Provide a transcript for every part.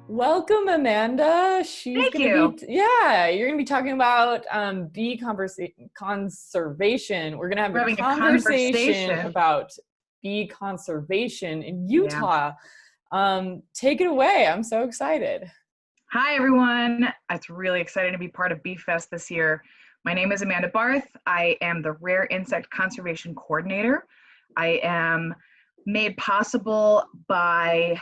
Welcome, Amanda. Thank you. You're gonna be talking about bee conservation. We're gonna have We're a having a conversation conversation. about bee conservation in Yeah. Utah. Take it away. I'm so excited. Hi, everyone. It's really exciting to be part of Bee Fest this year. My name is Amanda Barth. I am the Rare Insect Conservation Coordinator. I am made possible by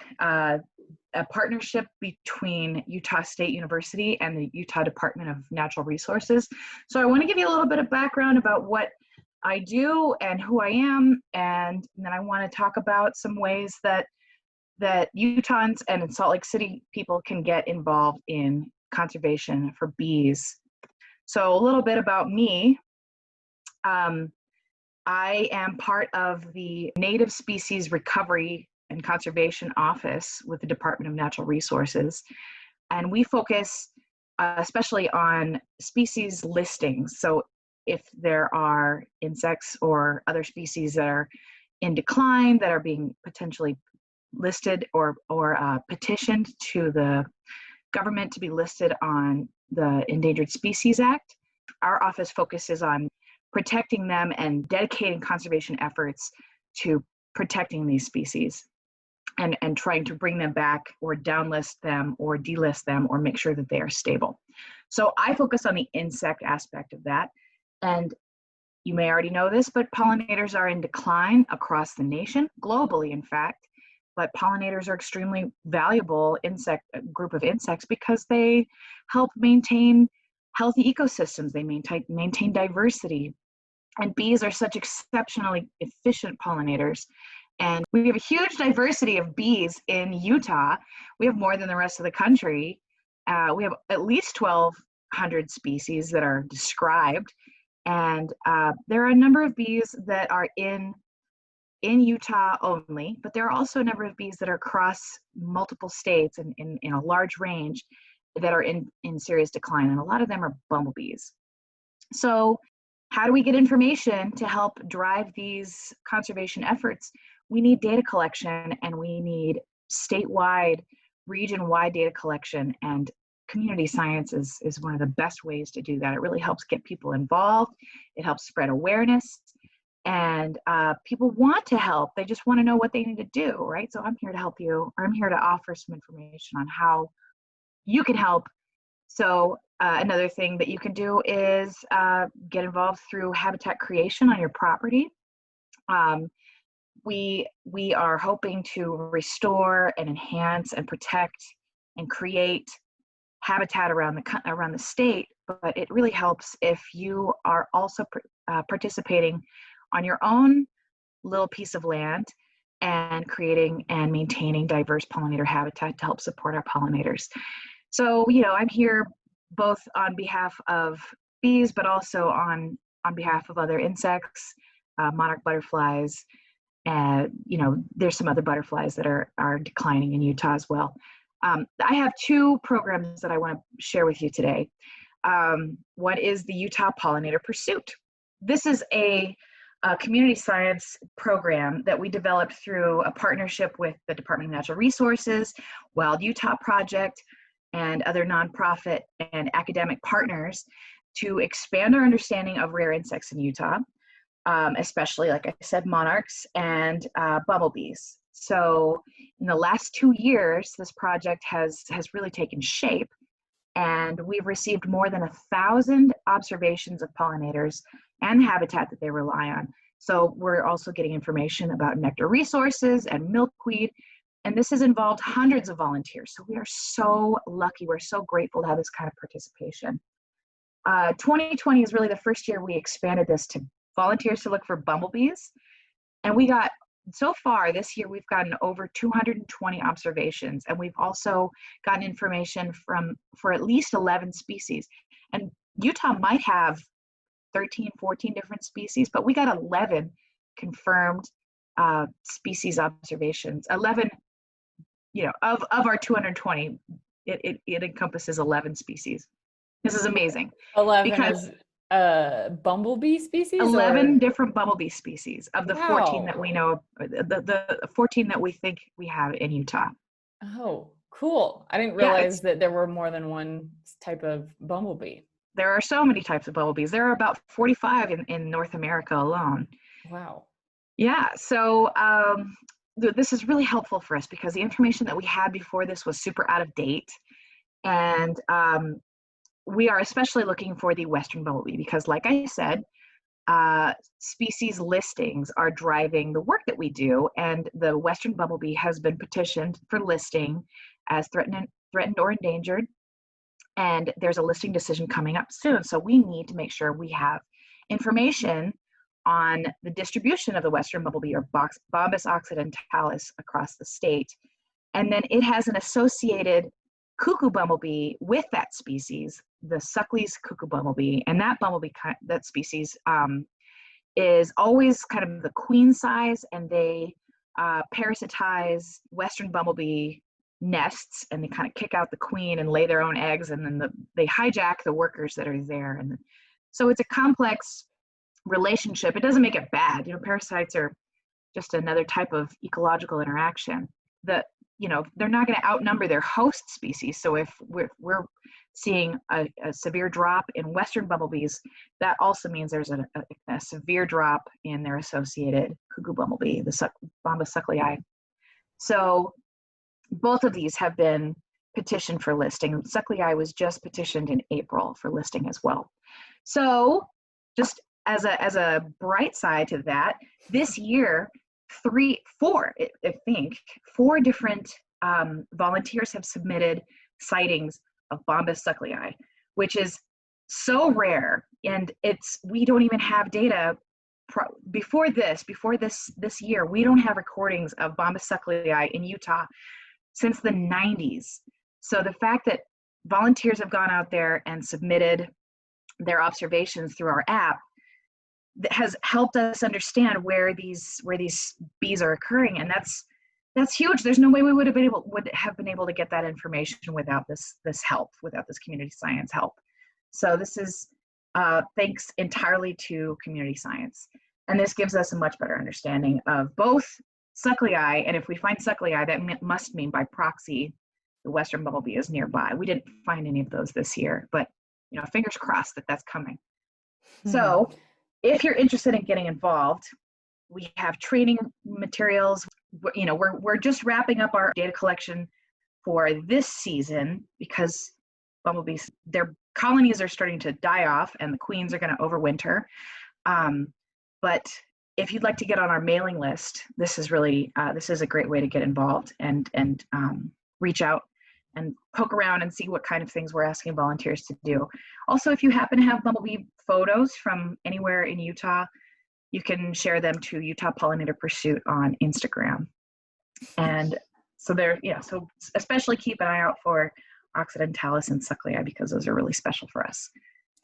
a partnership between Utah State University and the Utah Department of Natural Resources. So I want to give you a little bit of background about what I do and who I am, and then I want to talk about some ways that Utahns and Salt Lake City people can get involved in conservation for bees. So a little bit about me. I am part of the Native Species Recovery and Conservation Office with the Department of Natural Resources, and we focus especially on species listings. So if there are insects or other species that are in decline that are being potentially listed or petitioned to the government to be listed on the Endangered Species Act, our office focuses on protecting them and dedicating conservation efforts to protecting these species and trying to bring them back or downlist them or delist them or make sure that they are stable. So I focus on the insect aspect of that. And you may already know this, but pollinators are in decline across the nation, globally in fact. But pollinators are extremely valuable group of insects because they help maintain healthy ecosystems. They maintain diversity. And bees are such exceptionally efficient pollinators. And we have a huge diversity of bees in Utah. We have more than the rest of the country. We have at least 1,200 species that are described. And there are a number of bees that are in Utah only, but there are also a number of bees that are across multiple states and in a large range that are in serious decline. And a lot of them are bumblebees. So how do we get information to help drive these conservation efforts? We need data collection, and we need statewide, region-wide data collection, and community science is one of the best ways to do that. It really helps get people involved. It helps spread awareness, and people want to help. They just want to know what they need to do, right? So I'm here to help you, or I'm here to offer some information on how you can help. So another thing that you can do is get involved through habitat creation on your property. We are hoping to restore and enhance and protect and create habitat around the state, but it really helps if you are also participating on your own little piece of land and creating and maintaining diverse pollinator habitat to help support our pollinators. So, I'm here both on behalf of bees, but also on behalf of other insects, monarch butterflies, and there's some other butterflies that are declining in Utah as well. I have two programs that I want to share with you today. One is the Utah Pollinator Pursuit. This is a community science program that we developed through a partnership with the Department of Natural Resources, Wild Utah Project, and other nonprofit and academic partners to expand our understanding of rare insects in Utah, especially, like I said, monarchs and bumblebees. So in the last 2 years, this project has really taken shape, and we've received more than 1,000 observations of pollinators and habitat that they rely on. So we're also getting information about nectar resources and milkweed, and this has involved hundreds of volunteers. So we are so lucky. We're so grateful to have this kind of participation. 2020 is really the first year we expanded this to volunteers to look for bumblebees. And so far this year, we've gotten over 220 observations. And we've also gotten information for at least 11 species. And Utah might have 13, 14 different species, but we got 11 confirmed species observations. 11, of our 220, it encompasses 11 species. This is amazing. 11 because is bumblebee species 11 or? different bumblebee species of the 14 that Wow. we know, the 14 that we think we have in Utah. Oh, cool. I didn't Yeah, realize that there were more than one type of bumblebee. there are so many types of bumblebees. There are about 45 in North America alone. Wow. Yeah, so this is really helpful for us because the information that we had before this was super out of date. And we are especially looking for the Western bumblebee because, like I said, species listings are driving the work that we do. And the Western bumblebee has been petitioned for listing as threatened or endangered. And there's a listing decision coming up soon. So we need to make sure we have information on the distribution of the Western bumblebee or Bombus occidentalis across the state. And then it has an associated cuckoo bumblebee with that species, the Suckley's cuckoo bumblebee. And that bumblebee, that species is always kind of the queen size, and they parasitize Western bumblebee nests, and they kind of kick out the queen and lay their own eggs, and then they hijack the workers that are there. And so it's a complex relationship. It doesn't make it bad. Parasites are just another type of ecological interaction that, they're not going to outnumber their host species. So if we're seeing a severe drop in Western bumblebees, that also means there's a severe drop in their associated cuckoo bumblebee, the Bombus sucklei. So both of these have been petitioned for listing. Sucklei was just petitioned in April for listing as well. So just as a bright side to that, this year, four different volunteers have submitted sightings of Bombus sucklei, which is so rare. And we don't even have data before this year. We don't have recordings of Bombus sucklei in Utah since the 90s. So the fact that volunteers have gone out there and submitted their observations through our app that has helped us understand where these bees are occurring, and that's huge. There's no way we would have been able to get that information without this help, without this community science help. So this is thanks entirely to community science, and this gives us a much better understanding of both sucklei, and if we find sucklei, that must mean by proxy the Western bumblebee is nearby. We didn't find any of those this year, but fingers crossed that that's coming. So if you're interested in getting involved, we have training materials. We're just wrapping up our data collection for this season because bumblebees, their colonies are starting to die off and the queens are going to overwinter. But if you'd like to get on our mailing list, this is a great way to get involved and reach out and poke around and see what kind of things we're asking volunteers to do. Also, if you happen to have bumblebee photos from anywhere in Utah, you can share them to Utah Pollinator Pursuit on Instagram. And so so especially keep an eye out for occidentalis and sucklei because those are really special for us.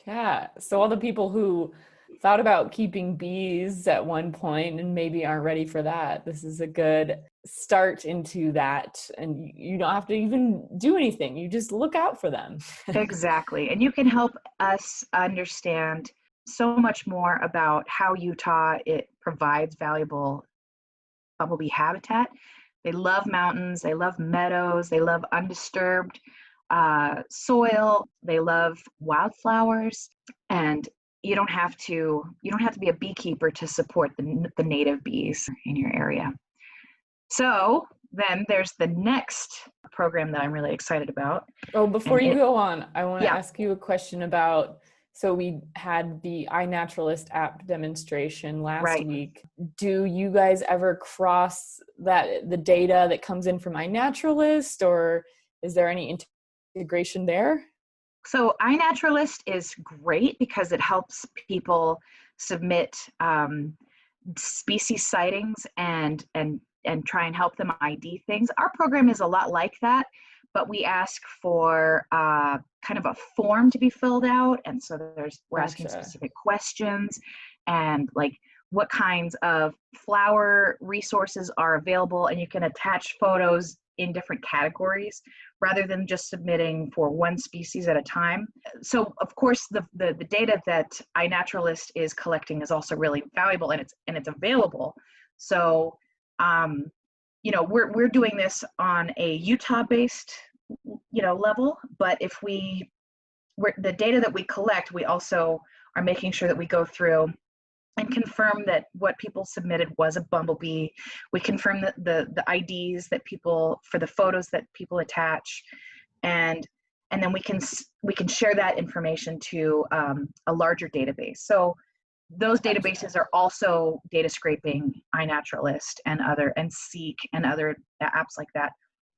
Yeah. So all the people who thought about keeping bees at one point and maybe aren't ready for that, this is a good start into that. And you don't have to even do anything. You just look out for them. Exactly. And you can help us understand so much more about how Utah, it provides valuable bumblebee habitat. They love mountains, they love meadows, they love undisturbed soil, they love wildflowers, and you don't have to be a beekeeper to support the native bees in your area. So then there's the next program that I'm really excited about. Oh, before you go on, I want to Yeah. ask you a question about, so we had the iNaturalist app demonstration last week. Do you guys ever cross the data that comes in from iNaturalist, or is there any integration there? So iNaturalist is great because it helps people submit species sightings and try and help them ID things. Our program is a lot like that, but we ask for kind of a form to be filled out, and so we're asking specific questions, and like what kinds of flower resources are available, and you can attach photos in different categories rather than just submitting for one species at a time. So of course the data that iNaturalist is collecting is also really valuable, and it's available. So you know, we're doing this on a Utah based, you know, level, but if the data that we collect, we also are making sure that we go through and confirm that what people submitted was a bumblebee. We confirm that the IDs that people, for the photos that people attach, and then we can share that information to a larger database. So those databases are also data scraping iNaturalist and Seek and other apps like that.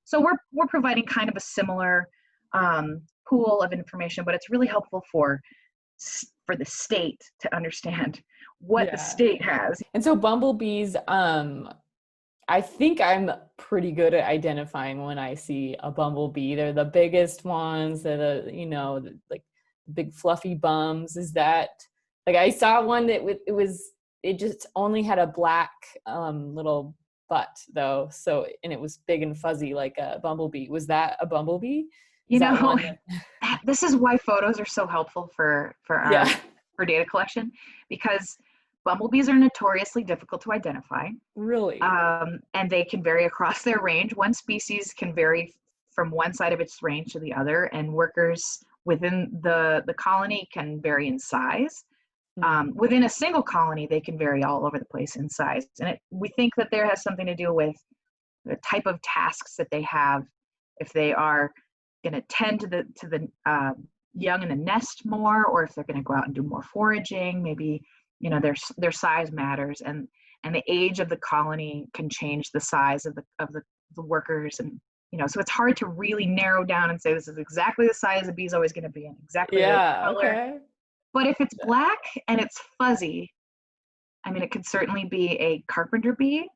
So we're providing kind of a similar pool of information, but it's really helpful for the state to understand what the state has. And so bumblebees, I think I'm pretty good at identifying when I see a bumblebee. They're the biggest ones. They're the, you know, like big fluffy bums. Is that, like, I saw one that it just only had a black little butt though. So, and it was big and fuzzy like a bumblebee. Was that a bumblebee? You know, this is why photos are so helpful for data collection, because bumblebees are notoriously difficult to identify. Really? And they can vary across their range. One species can vary from one side of its range to the other, and workers within the colony can vary in size. Within a single colony, they can vary all over the place in size. And we think that there has something to do with the type of tasks that they have, if they are going to tend to the young in the nest more, or if they're going to go out and do more foraging. Maybe, you know, their size matters, and the age of the colony can change the size of the the workers, and so it's hard to really narrow down and say this is exactly the size a bee's always going to be and exactly the color. Okay. But if it's black and it's fuzzy, I mean, it could certainly be a carpenter bee.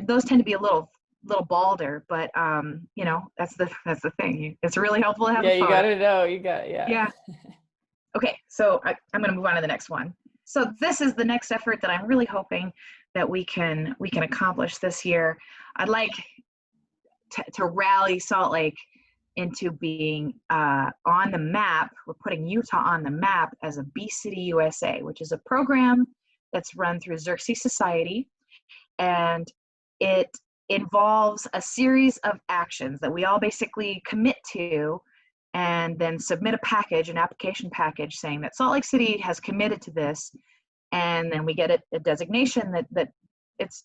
Those tend to be a little balder, but that's the thing. It's really helpful to have. Yeah, you got to know. Yeah. Okay, so I'm going to move on to the next one. So this is the next effort that I'm really hoping that we can accomplish this year. I'd like to rally Salt Lake into being on the map. We're putting Utah on the map as a Bee City USA, which is a program that's run through Xerxes Society, and it involves a series of actions that we all basically commit to, and then submit an application package saying that Salt Lake City has committed to this, and then we get a designation that it's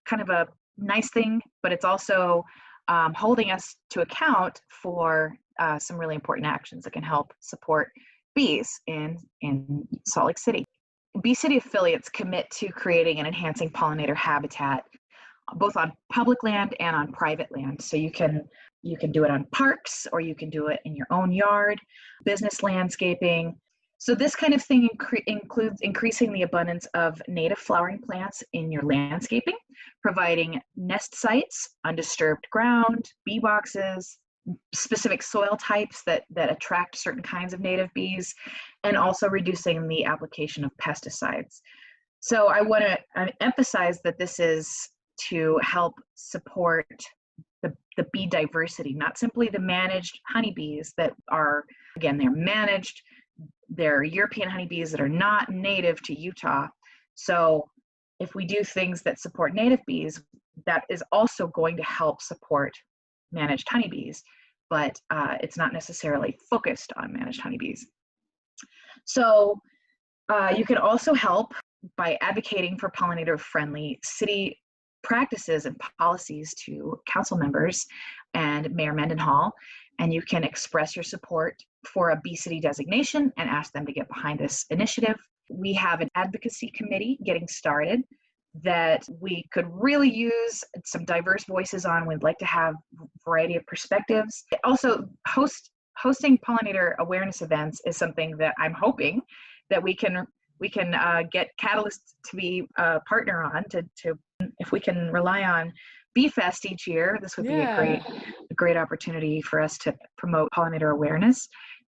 kind of a nice thing, but it's also holding us to account for some really important actions that can help support bees in Salt Lake City. Bee City affiliates commit to creating and enhancing pollinator habitat, both on public land and on private land. So you can do it on parks, or you can do it in your own yard, business landscaping. So this kind of thing includes increasing the abundance of native flowering plants in your landscaping, providing nest sites, undisturbed ground, bee boxes, specific soil types that attract certain kinds of native bees, and also reducing the application of pesticides. So I want to emphasize that this is to help support the bee diversity, not simply the managed honeybees that are, again, they're managed, they're European honeybees that are not native to Utah. So if we do things that support native bees, that is also going to help support managed honeybees, but it's not necessarily focused on managed honeybees. So you can also help by advocating for pollinator-friendly city practices and policies to council members and Mayor Mendenhall, and you can express your support for a Bee City designation and ask them to get behind this initiative. We have an advocacy committee getting started that we could really use some diverse voices on. We'd like to have a variety of perspectives. Also, hosting pollinator awareness events is something that I'm hoping that we can get Catalyst to be a partner on. To if we can rely on Bee Fest each year, this would be a great opportunity for us to promote pollinator awareness.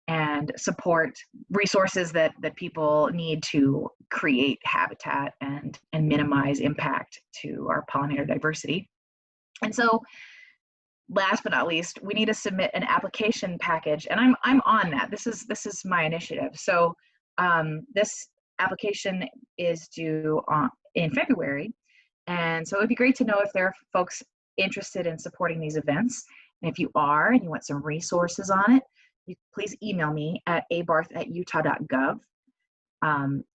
and support resources that people need to create habitat and minimize impact to our pollinator diversity. And so last but not least, we need to submit an application package, and I'm on that. This is my initiative. So this application is due in February, and so it'd be great to know if there are folks interested in supporting these events. And if you are and you want some resources on it, please email me at abarth@utah.gov.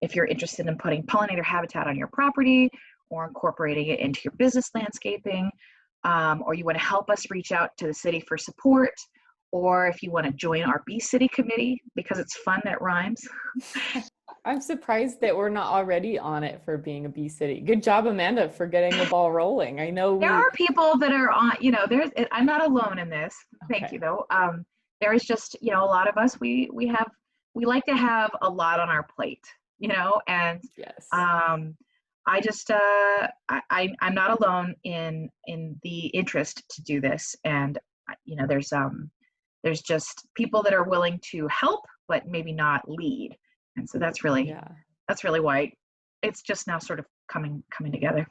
If you're interested in putting pollinator habitat on your property or incorporating it into your business landscaping, or you want to help us reach out to the city for support, or if you want to join our Bee City committee because it's fun that it rhymes. I'm surprised that we're not already on it for being a Bee City. Good job, Amanda, for getting the ball rolling. I know there are people that are on, I'm not alone in this. Thank you though. There is just, a lot of us, we like to have a lot on our plate, and yes. I just, I'm not alone in the interest to do this. And, there's just people that are willing to help, but maybe not lead. And so that's really why it's just now sort of coming together.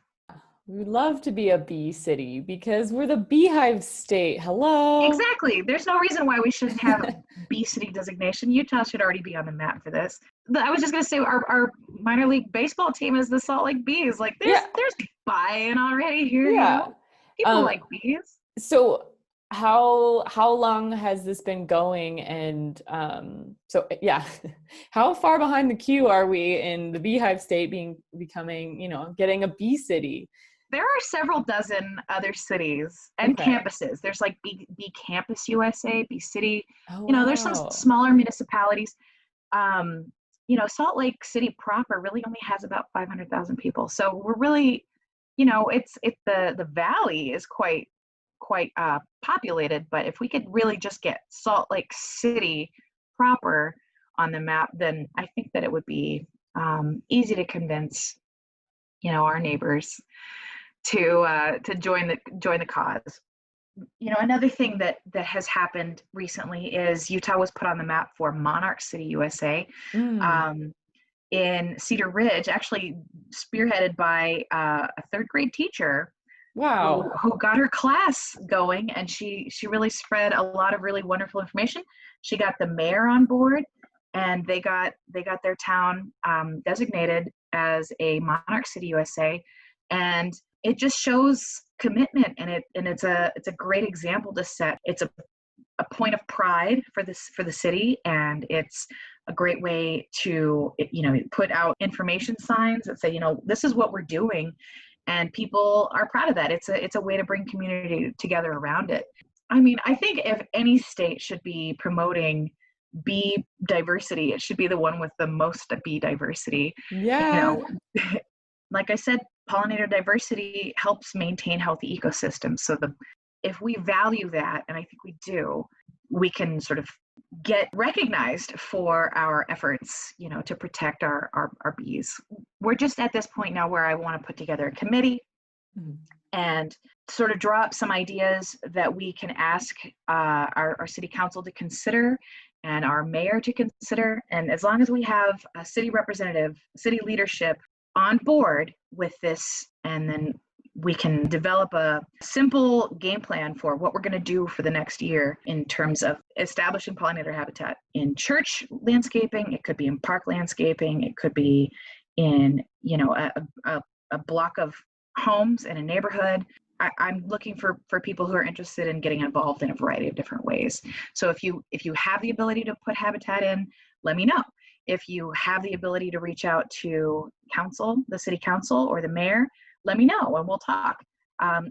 We'd love to be a Bee City because we're the Beehive State. Hello. Exactly. There's no reason why we shouldn't have a Bee City designation. Utah should already be on the map for this. I was just going to say our minor league baseball team is the Salt Lake Bees. Like there's buy-in already here. Yeah. People like bees. So how long has this been going? And how far behind the queue are we in the Beehive State becoming, getting a Bee City? There are several dozen other cities and campuses. There's like Bee Campus USA, Bee City. There's some smaller municipalities. Salt Lake City proper really only has about 500,000 people. So we're really, the valley is quite populated. But if we could really just get Salt Lake City proper on the map, then I think that it would be easy to convince, our neighbors to join the cause. Another thing that has happened recently is Utah was put on the map for Monarch City USA in Cedar Ridge, actually spearheaded by a third grade teacher. Wow. Who got her class going, and she really spread a lot of really wonderful information. She got the mayor on board, and they got their town designated as a Monarch City USA, and it just shows commitment, and it's a great example to set. It's a point of pride for the city, and it's a great way to put out information signs that say this is what we're doing, and people are proud of that. It's a way to bring community together around it. I mean, I think if any state should be promoting bee diversity, it should be the one with the most bee diversity. Yeah. Like I said, pollinator diversity helps maintain healthy ecosystems. So if we value that, and I think we do, we can sort of get recognized for our efforts, to protect our bees. We're just at this point now where I want to put together a committee and sort of draw up some ideas that we can ask our city council to consider and our mayor to consider. And as long as we have a city representative, city leadership on board with this, and then we can develop a simple game plan for what we're going to do for the next year in terms of establishing pollinator habitat in church landscaping. It could be in park landscaping. It could be in, a block of homes in a neighborhood. I'm looking for people who are interested in getting involved in a variety of different ways. So if you have the ability to put habitat in, let me know. If you have the ability to reach out to the city council or the mayor, let me know and we'll talk.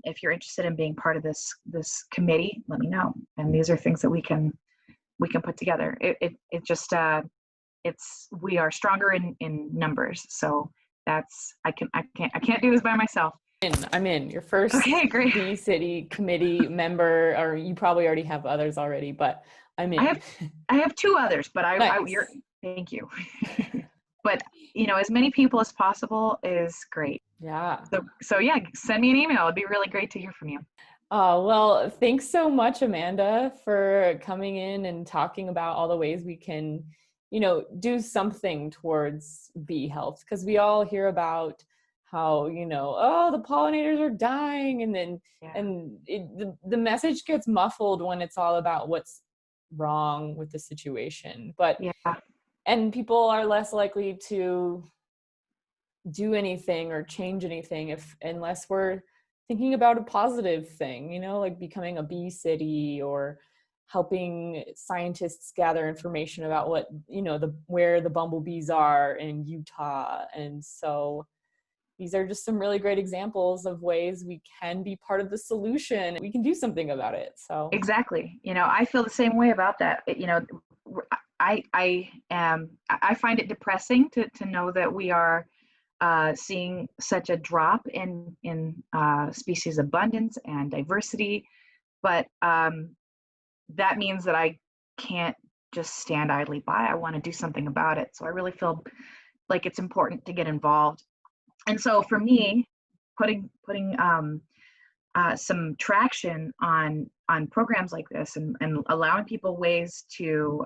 If you're interested in being part of this committee, let me know. And these are things that we can put together. We are stronger in numbers. So I can't do this by myself. I'm in. Your first great. Bee City committee member, or you probably already have others already, but I'm in. I have two others, but thank you. But as many people as possible is great. Yeah. So yeah, send me an email. It'd be really great to hear from you. Well, thanks so much, Amanda, for coming in and talking about all the ways we can, do something towards bee health. Because we all hear about how, oh, the pollinators are dying. And then, Yeah. the message gets muffled when it's all about what's wrong with the situation. But, Yeah. and people are less likely to do anything or change anything unless we're thinking about a positive thing, like becoming a bee city or helping scientists gather information about what, where the bumblebees are in Utah. And so these are just some really great examples of ways we can be part of the solution. We can do something about it. So Exactly. I feel the same way about that. I find it depressing to know that we are seeing such a drop in species abundance and diversity, but that means that I can't just stand idly by. I want to do something about it. So I really feel like it's important to get involved. And so for me, putting some traction on programs like this, and allowing people ways to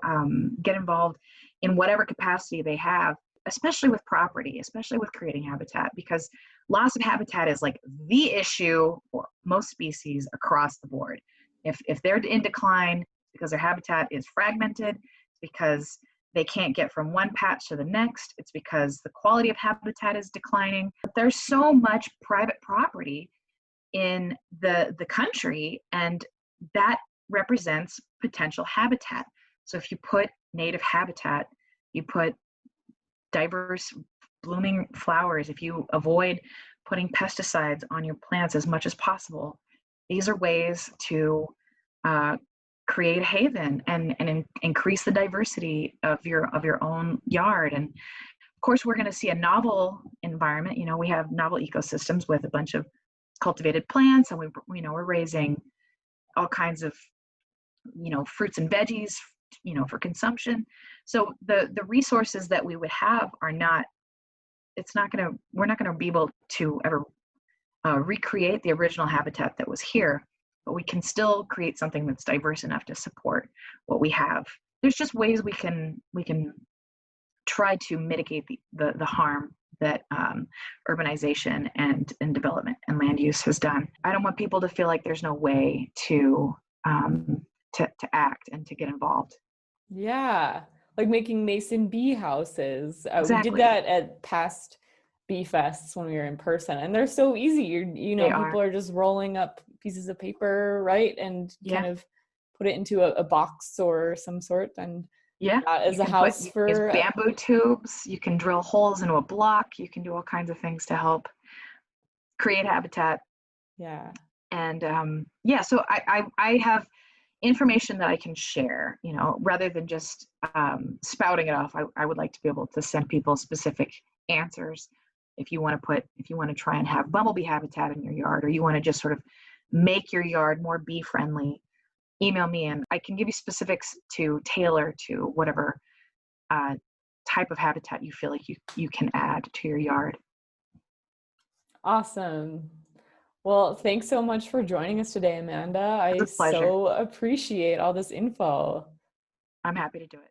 get involved in whatever capacity they have, especially with property, especially with creating habitat, because loss of habitat is like the issue for most species across the board. If they're in decline because their habitat is fragmented, because they can't get from one patch to the next, it's because the quality of habitat is declining. But there's so much private property in the country, and that represents potential habitat. So if you put native habitat, you put diverse blooming flowers, if you avoid putting pesticides on your plants as much as possible, these are ways to create a haven and increase the diversity of your own yard. And of course, we're going to see a novel environment. We have novel ecosystems with a bunch of cultivated plants, and we're raising all kinds of fruits and veggies for consumption. So the resources that we would have are not, we're not going to be able to ever recreate the original habitat that was here, but we can still create something that's diverse enough to support what we have. There's just ways we can try to mitigate the harm that urbanization and development and land use has done. I don't want people to feel like there's no way to act and to get involved. yeah, like making mason bee houses. We did Exactly. that at past bee fests when we were in person, and they're so easy. People are just rolling up pieces of paper, right, and kind of put it into a box or some sort, and as a house for bamboo tubes. You can drill holes into a block. You can do all kinds of things to help create habitat. Yeah. And so I have information that I can share, rather than just spouting it off. I would like to be able to send people specific answers. If you want to try and have bumblebee habitat in your yard, or you want to just sort of make your yard more bee friendly, email me and I can give you specifics to tailor to whatever type of habitat you feel like you can add to your yard. Awesome. Well, thanks so much for joining us today, Amanda. I so appreciate all this info. I'm happy to do it.